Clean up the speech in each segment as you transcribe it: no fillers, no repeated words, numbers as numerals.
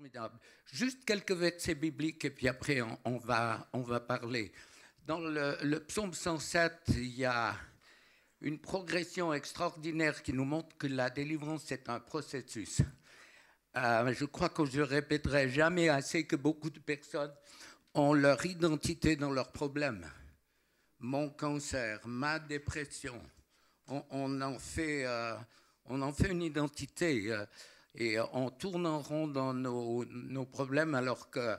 Formidable. Juste quelques versets bibliques et puis après on va parler. Dans le psaume 107, il y a une progression extraordinaire qui nous montre que la délivrance est un processus. Je crois que je ne répéterai jamais assez que beaucoup de personnes ont leur identité dans leurs problèmes. Mon cancer, ma dépression, on en fait une identité et on tourne en rond dans nos problèmes alors que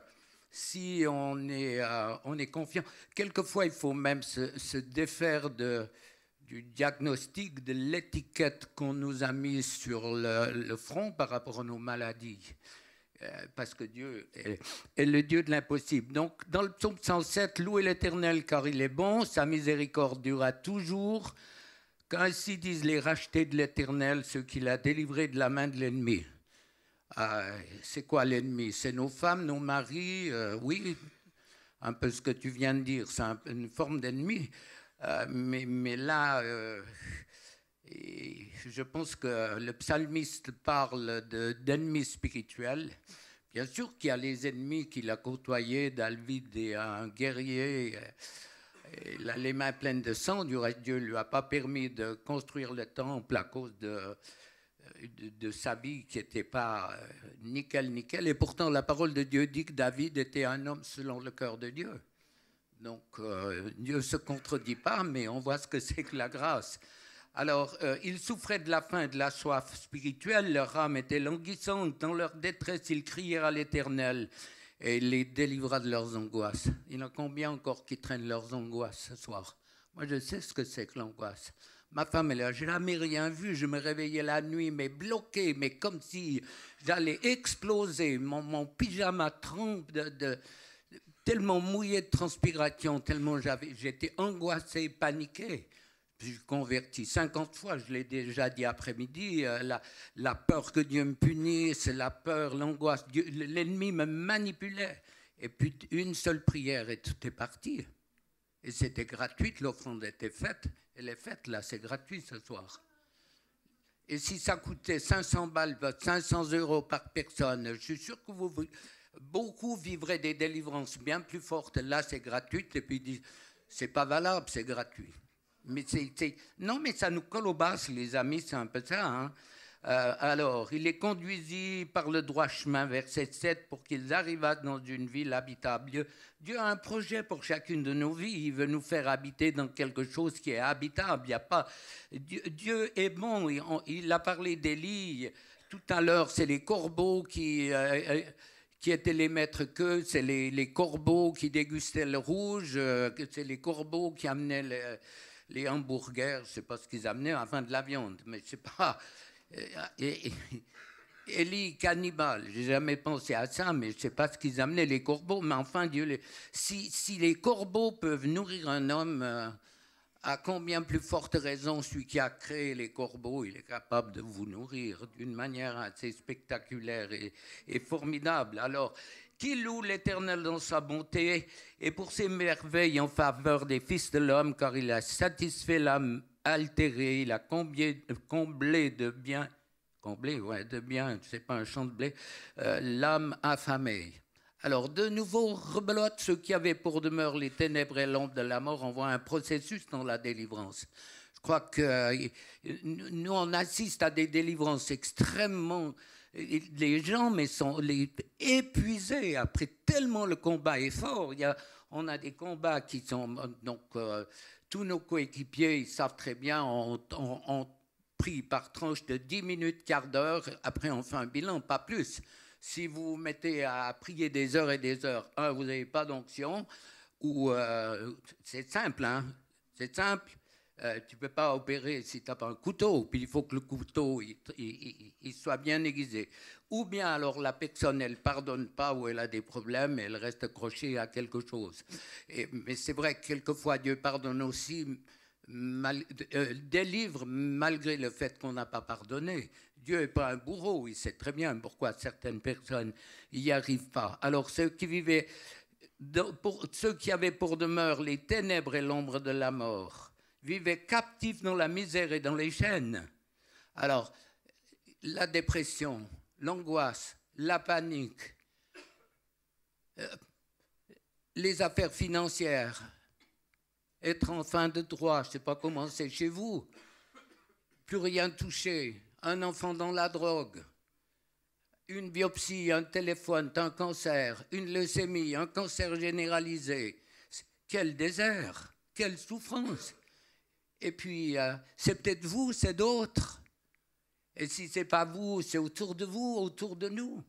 si on est confiant, quelquefois il faut même se défaire du diagnostic, de l'étiquette qu'on nous a mise sur le front par rapport à nos maladies. Parce que Dieu est le Dieu de l'impossible. Donc, dans le psaume 107, louez l'Éternel car il est bon, sa miséricorde durera toujours. Qu'ainsi disent les rachetés de l'Éternel, ceux qu'il a délivrés de la main de l'ennemi. C'est quoi l'ennemi? C'est nos femmes, nos maris, oui, un peu ce que tu viens de dire, c'est une forme d'ennemi. Mais là, et je pense que le psalmiste parle d'ennemis spirituels. Bien sûr qu'il y a les ennemis qu'il a côtoyés, David est un guerrier. Il a les mains pleines de sang. Du reste, Dieu ne lui a pas permis de construire le temple à cause de sa vie qui n'était pas nickel. Et pourtant, la parole de Dieu dit que David était un homme selon le cœur de Dieu. Donc, Dieu ne se contredit pas, mais on voit ce que c'est que la grâce. Alors, ils souffraient de la faim et de la soif spirituelle, leur âme était languissante. Dans leur détresse, ils crièrent à l'Éternel et il les délivra de leurs angoisses. Il y en a combien encore qui traînent leurs angoisses ce soir? Moi, je sais ce que c'est que l'angoisse. Ma femme, elle n'a jamais rien vu. Je me réveillais la nuit, mais bloqué, mais comme si j'allais exploser. Mon pyjama trempe tellement mouillé de transpiration, tellement j'étais angoissé, paniqué. Je suis converti 50 fois, je l'ai déjà dit après-midi, la peur que Dieu me punisse, la peur, l'angoisse, l'ennemi me manipulait. Et puis une seule prière et tout est parti. Et c'était gratuit, l'offrande était faite. Elle est faite là, c'est gratuit ce soir. Et si ça coûtait 500 balles, 500 € par personne, je suis sûr que beaucoup vivraient des délivrances bien plus fortes. Là, c'est gratuit et puis c'est pas valable, c'est gratuit. Mais non, mais ça nous colle au bas, les amis, c'est un peu ça. Hein. Alors, il les conduisit par le droit chemin, verset 7, pour qu'ils arrivassent dans une ville habitable. Dieu a un projet pour chacune de nos vies. Il veut nous faire habiter dans quelque chose qui est habitable. Il y a pas... Dieu est bon. Il a parlé d'Élie. Tout à l'heure, c'est les corbeaux qui étaient les maîtres queues. C'est les corbeaux qui dégustaient le rouge. C'est les corbeaux qui amenaient les hamburgers, je ne sais pas ce qu'ils amenaient, enfin de la viande, mais je ne sais pas. Élie, cannibale, je n'ai jamais pensé à ça, mais je ne sais pas ce qu'ils amenaient, les corbeaux, mais enfin, Dieu, si les corbeaux peuvent nourrir un homme, à combien plus forte raison celui qui a créé les corbeaux, il est capable de vous nourrir d'une manière assez spectaculaire et formidable. Alors, qui loue l'Éternel dans sa bonté et pour ses merveilles en faveur des fils de l'homme, car il a satisfait l'âme altérée, il a comblé de bien, c'est pas un champ de blé, l'âme affamée. Alors, de nouveau, rebelote, ceux qui avaient pour demeure les ténèbres et l'ombre de la mort, on voit un processus dans la délivrance. Je crois que nous, on assiste à des délivrances extrêmement... Les gens sont épuisés après tellement le combat est fort. On a des combats qui sont... Donc, tous nos coéquipiers, ils savent très bien, on prie par tranche de 10 minutes, quart d'heure. Après, on fait un bilan, pas plus. Si vous vous mettez à prier des heures et des heures, vous n'avez pas d'onction, ou c'est simple, hein, c'est simple. Tu ne peux pas opérer si tu n'as pas un couteau, puis il faut que le couteau il soit bien aiguisé. Ou bien alors la personne, elle ne pardonne pas ou elle a des problèmes, elle reste accrochée à quelque chose. Mais c'est vrai que quelquefois Dieu pardonne aussi, délivre malgré le fait qu'on n'a pas pardonné. Dieu n'est pas un bourreau, il sait très bien pourquoi certaines personnes n'y arrivent pas. Alors ceux qui avaient pour demeure les ténèbres et l'ombre de la mort, vivaient captifs dans la misère et dans les chaînes. Alors, la dépression, l'angoisse, la panique, les affaires financières, être en fin de droit, je ne sais pas comment c'est chez vous, plus rien touché, un enfant dans la drogue, une biopsie, un téléphone, un cancer, une leucémie, un cancer généralisé. Quel désert, quelle souffrance. Et puis, c'est peut-être vous, c'est d'autres. Et si ce n'est pas vous, c'est autour de vous, autour de nous.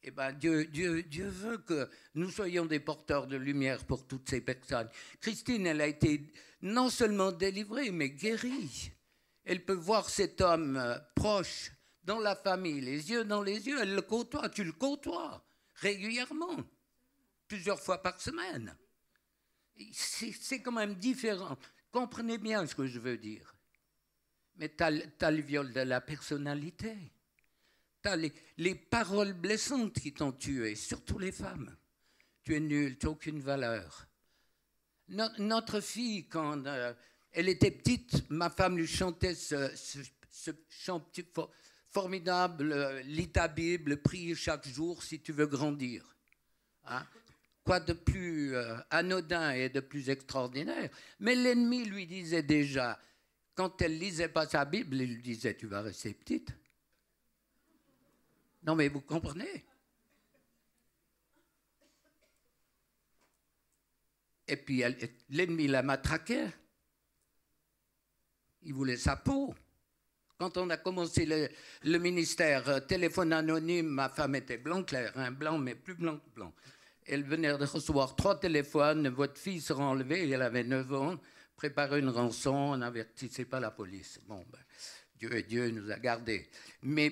Eh bien, Dieu veut que nous soyons des porteurs de lumière pour toutes ces personnes. Christine, elle a été non seulement délivrée, mais guérie. Elle peut voir cet homme proche, dans la famille, les yeux dans les yeux. Elle le côtoie, tu le côtoies régulièrement, plusieurs fois par semaine. C'est quand même différent. Comprenez bien ce que je veux dire. Mais tu as le viol de la personnalité. Tu as les paroles blessantes qui t'ont tué, surtout les femmes. Tu es nul, tu n'as aucune valeur. Notre fille, quand elle était petite, ma femme lui chantait ce chant formidable, lis ta Bible, prie chaque jour si tu veux grandir. Hein? Quoi de plus anodin et de plus extraordinaire. Mais l'ennemi lui disait déjà, quand elle ne lisait pas sa Bible, il lui disait, tu vas rester petite. Non, mais vous comprenez? Et puis l'ennemi la matraquait. Il voulait sa peau. Quand on a commencé le ministère téléphone anonyme, ma femme était blanc clair, hein, blanc, mais plus blanc que blanc. Elle venait de recevoir 3 téléphones, votre fille sera enlevée, elle avait 9 ans, préparez une rançon, n'avertissez pas la police. Bon, ben, Dieu nous a gardés. Mais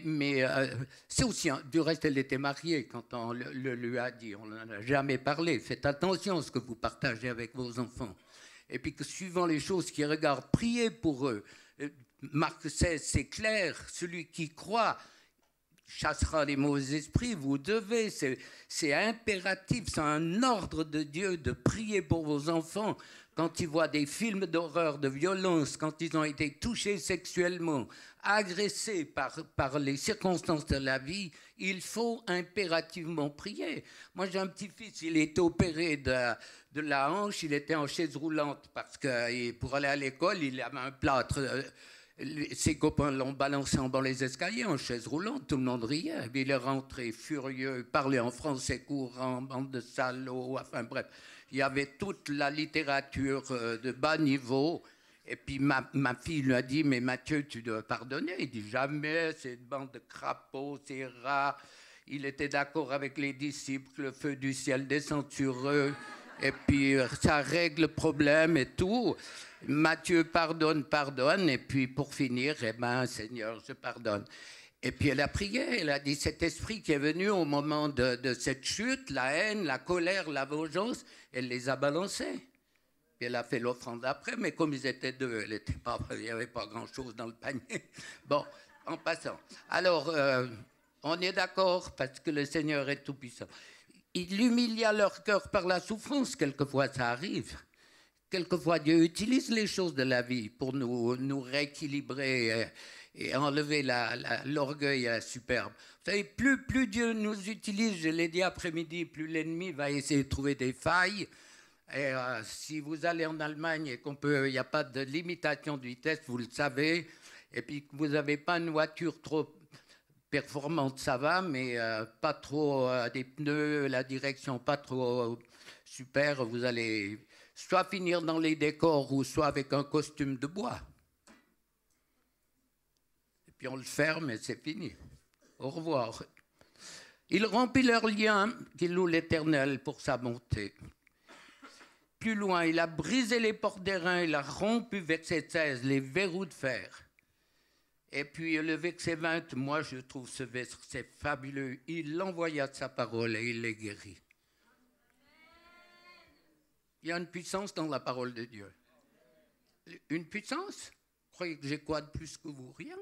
c'est aussi, du reste, elle était mariée quand on lui a dit, on n'en a jamais parlé. Faites attention à ce que vous partagez avec vos enfants. Et puis que suivant les choses qu'ils regardent, priez pour eux. Marc 16, c'est clair, celui qui croit chassera les mauvais esprits, vous devez, c'est impératif, c'est un ordre de Dieu de prier pour vos enfants quand ils voient des films d'horreur, de violence, quand ils ont été touchés sexuellement, agressés par les circonstances de la vie, il faut impérativement prier. Moi j'ai un petit-fils, il est opéré de la hanche, il était en chaise roulante parce que pour aller à l'école, il avait un plâtre. Ses copains l'ont balancé en bas les escaliers en chaise roulante, tout le monde riait. Il est rentré furieux, il parlait en français courant, bande de salauds, enfin bref. Il y avait toute la littérature de bas niveau. Et puis ma fille lui a dit, mais Mathieu, tu dois pardonner. Il dit, jamais, c'est une bande de crapauds, c'est rare. Il était d'accord avec les disciples, que le feu du ciel descend sur eux. Et puis ça règle le problème et tout. Mathieu pardonne, et puis pour finir, eh ben, Seigneur, je pardonne. Et puis elle a prié, elle a dit, cet esprit qui est venu au moment de cette chute, la haine, la colère, la vengeance, elle les a balancés. Puis elle a fait l'offrande après, mais comme ils étaient deux, il n'y avait pas grand-chose dans le panier. Bon, en passant. Alors, on est d'accord parce que le Seigneur est tout-puissant. Il humilia leur cœur par la souffrance, quelquefois ça arrive. Quelquefois, Dieu utilise les choses de la vie pour nous rééquilibrer et enlever l'orgueil superbe. Vous savez, plus Dieu nous utilise, je l'ai dit après-midi, plus l'ennemi va essayer de trouver des failles. Et si vous allez en Allemagne et il n'y a pas de limitation de vitesse, vous le savez, et puis que vous n'avez pas une voiture trop performante, ça va, mais pas trop des pneus, la direction pas trop super, vous allez soit finir dans les décors ou soit avec un costume de bois. Et puis on le ferme et c'est fini. Au revoir. Il remplit leurs liens qu'il loue l'Éternel pour sa bonté. Plus loin, il a brisé les portes d'airain, il a rompu, verset 16, les verrous de fer. Et puis le verset 20, moi je trouve ce verset fabuleux. Il envoya sa parole et il les guérit. Il y a une puissance dans la parole de Dieu. Une puissance? Vous croyez que j'ai quoi de plus que vous? Rien.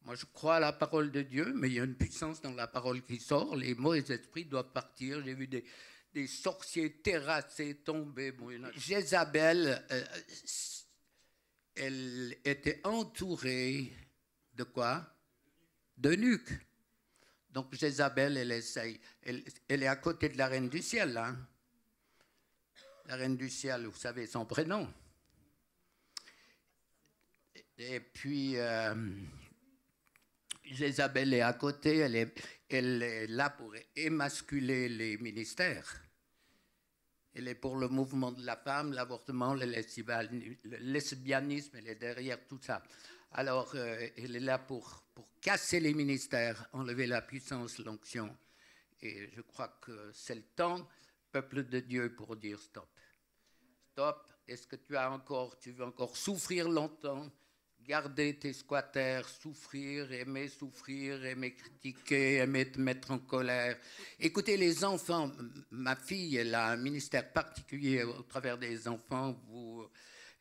Moi, je crois à la parole de Dieu, mais il y a une puissance dans la parole qui sort. Les mauvais esprits doivent partir. J'ai vu des sorciers terrassés, tomber. Bon, Jézabel, elle était entourée de quoi? D'eunuques. Donc Jézabel, elle essaye. Elle est à côté de la reine du ciel. Hein. La reine du ciel, vous savez son prénom. Et puis, Jézabel est à côté. Elle est là pour émasculer les ministères. Elle est pour le mouvement de la femme, l'avortement, le lesbianisme, elle est derrière tout ça. Alors, elle est là pour casser les ministères, enlever la puissance, l'onction. Et je crois que c'est le temps, peuple de Dieu, pour dire stop. Stop, est-ce que tu veux encore souffrir longtemps, garder tes squatters, souffrir, aimer critiquer, aimer te mettre en colère. Écoutez, les enfants, ma fille, elle a un ministère particulier au travers des enfants, vous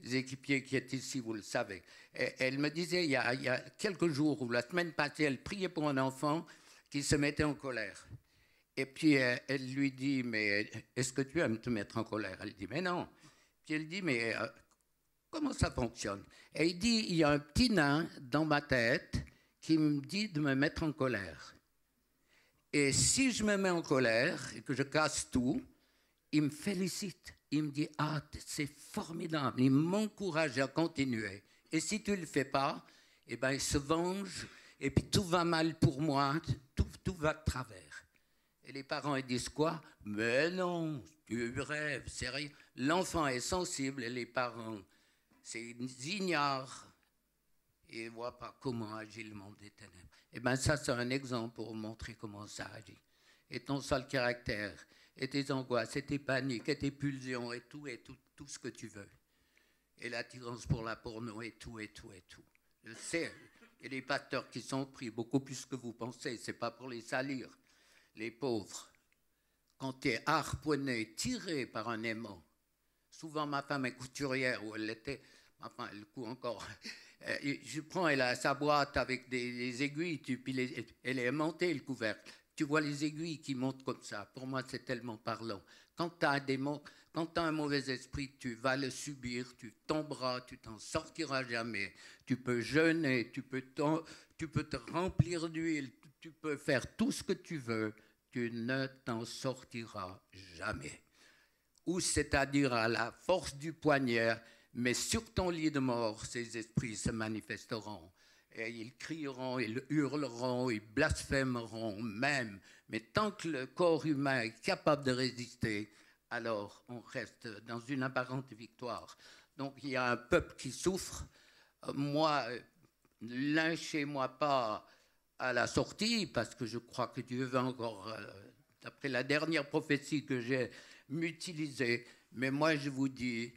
équipiers qui êtes ici, vous le savez. Elle me disait, il y a quelques jours, ou la semaine passée, elle priait pour un enfant qui se mettait en colère. Et puis, elle lui dit, mais est-ce que tu aimes te mettre en colère? Elle dit, mais non. Puis elle dit, mais comment ça fonctionne? Et il dit, il y a un petit nain dans ma tête qui me dit de me mettre en colère. Et si je me mets en colère et que je casse tout, il me félicite. Il me dit, ah, c'est formidable. Il m'encourage à continuer. Et si tu ne le fais pas, eh ben, il se venge. Et puis tout va mal pour moi. Tout va de travers. Et les parents, ils disent quoi? Mais non, tu rêves, c'est rien. L'enfant est sensible et les parents, ils ignorent et ne voient pas comment agit le monde des ténèbres. Et bien ça, c'est un exemple pour montrer comment ça agit. Et ton seul caractère, et tes angoisses, et tes paniques, et tes pulsions, et tout ce que tu veux. Et l'attirance pour la porno, et tout. Je sais, il y a des pasteurs qui sont pris beaucoup plus que vous pensez. Ce n'est pas pour les salir, les pauvres. Quand tu es harponné, tiré par un aimant, souvent ma femme est couturière, où elle était, enfin elle coud encore, je prends, elle a sa boîte avec des aiguilles, puis elle est aimantée, le couvercle. Tu vois les aiguilles qui montent comme ça. Pour moi, c'est tellement parlant. Quand tu as un mauvais esprit, tu vas le subir, tu tomberas, tu t'en sortiras jamais. Tu peux jeûner, tu peux te remplir d'huile, tu peux faire tout ce que tu veux. Tu ne t'en sortiras jamais. Ou c'est-à-dire à la force du poignard, mais sur ton lit de mort, ces esprits se manifesteront. Et ils crieront, ils hurleront, ils blasphémeront même. Mais tant que le corps humain est capable de résister, alors on reste dans une apparente victoire. Donc il y a un peuple qui souffre. Moi, lynchez-moi pas à la sortie, parce que je crois que Dieu va encore, d'après la dernière prophétie que j'ai, m'utiliser. Mais moi, je vous dis,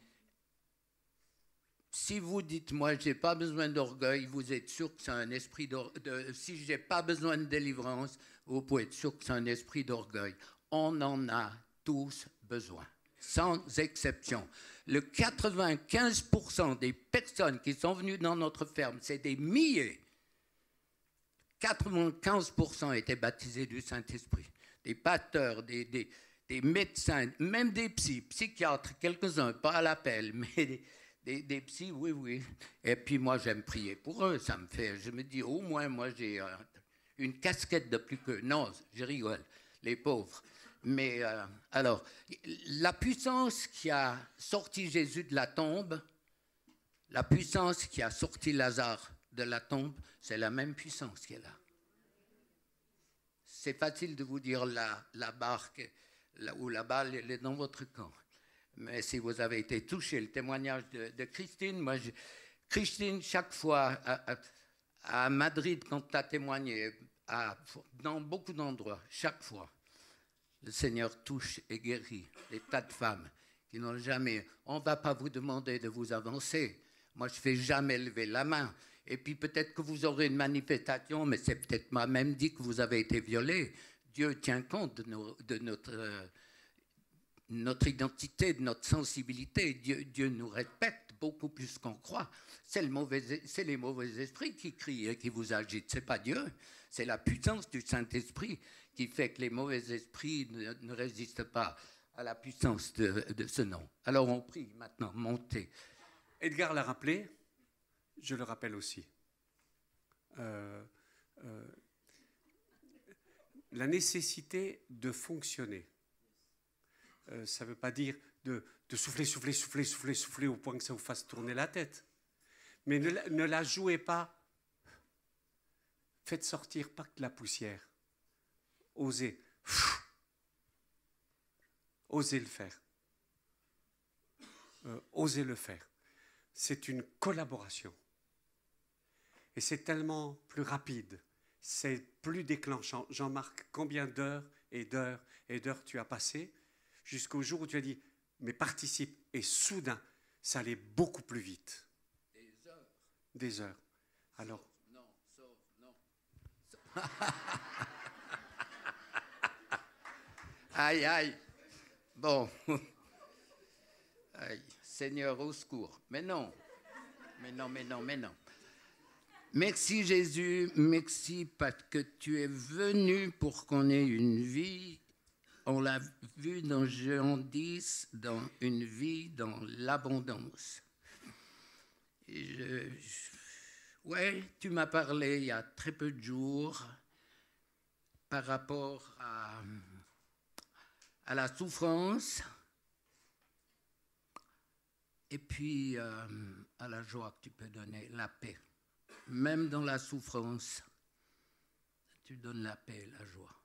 si vous dites, moi, je n'ai pas besoin d'orgueil, vous êtes sûr que c'est un esprit d'orgueil. Si je n'ai pas besoin de délivrance, vous pouvez être sûr que c'est un esprit d'orgueil. On en a tous besoin, sans exception. Le 95% des personnes qui sont venues dans notre ferme, c'est des milliers. 95% étaient baptisés du Saint-Esprit. Des pasteurs, des médecins, même des psychiatres, quelques-uns, pas à l'appel, mais des psys, oui. Et puis moi, j'aime prier pour eux. Je me dis, au moins, moi, j'ai une casquette de plus que... Non, je rigole, les pauvres. Mais alors, la puissance qui a sorti Jésus de la tombe, la puissance qui a sorti Lazare de la tombe, c'est la même puissance qui est là. C'est facile de vous dire la barque ou la balle, elle est dans votre camp. Mais si vous avez été touché, le témoignage de Christine, Christine, chaque fois à Madrid, quand tu as témoigné, dans beaucoup d'endroits, chaque fois, le Seigneur touche et guérit des tas de femmes qui n'ont jamais... On ne va pas vous demander de vous avancer. Moi, je ne fais jamais lever la main. Et puis peut-être que vous aurez une manifestation, mais c'est peut-être même dit que vous avez été violé. Dieu tient compte de notre identité, de notre sensibilité. Dieu nous respecte beaucoup plus qu'on croit. C'est les mauvais esprits qui crient et qui vous agitent. Ce n'est pas Dieu. C'est la puissance du Saint-Esprit qui fait que les mauvais esprits ne résistent pas à la puissance de ce nom. Alors on prie maintenant, montez. Edgar l'a rappelé, je le rappelle aussi. la nécessité de fonctionner. Ça ne veut pas dire de souffler au point que ça vous fasse tourner la tête. Mais ne la jouez pas. Faites sortir pas que la poussière. Osez. Osez le faire. Osez le faire. C'est une collaboration. Et c'est tellement plus rapide. C'est plus déclenchant. Jean-Marc, combien d'heures et d'heures et d'heures tu as passé jusqu'au jour où tu as dit, mais participe. Et soudain, ça allait beaucoup plus vite. Des heures. Des heures. Alors. Non. Aïe. Bon. Aïe. Seigneur, au secours. Mais non. Merci Jésus, merci parce que tu es venu pour qu'on ait une vie. On l'a vu dans Jean 10, dans une vie dans l'abondance. Ouais, tu m'as parlé il y a très peu de jours par rapport à la souffrance et puis à la joie que tu peux donner, la paix. Même dans la souffrance, tu donnes la paix et la joie.